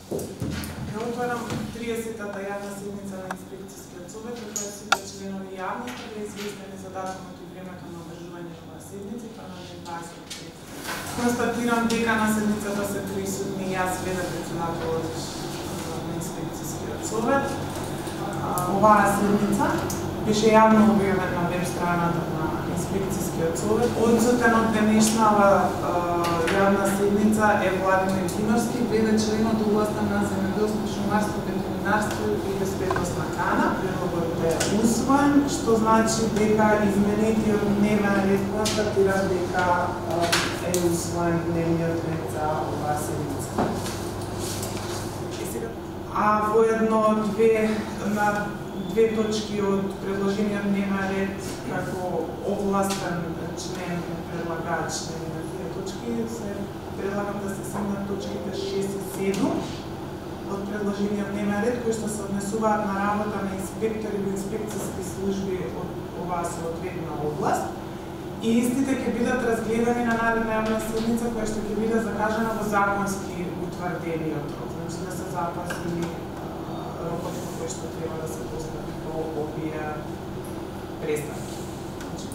Отварам 30-та јавна седница на Инспекцијскиот совет, во која сите членови јавноста беа известени за датумот и времето на одржување на оваа седница, понеже 23. Констатирам дека на седницата се присутни јас, веде председателот на Инспекцијскиот совет. Оваа седница беше јавно објавена на веб страната на Инспекцијскиот совет. Одсутен од денешнава јавна седница е Владимир Киновски, веде член од областа на земјоделство, шумарство, ветеринарство и безбедност на храна. Предлогот е усвоен, што значи дека изменетиот дневен ред констатира дека е усвоен дневниот ред за оваа седница. А воедно на две точки од предложениот дневен ред како овластен член предлагач на тие точки се предлагам да се седнат точките 6 и 7 од предложениот дневен ред кои што се однесуваат на работа на инспектори во инспекцијски служби од оваа соодветна област и истите ќе бидат разгледани на наредна јавна седница која што ќе биде закажана во законски утврдениот рок, значи да се запази рокот во кој што треба да се постави до овие престанки. Значи,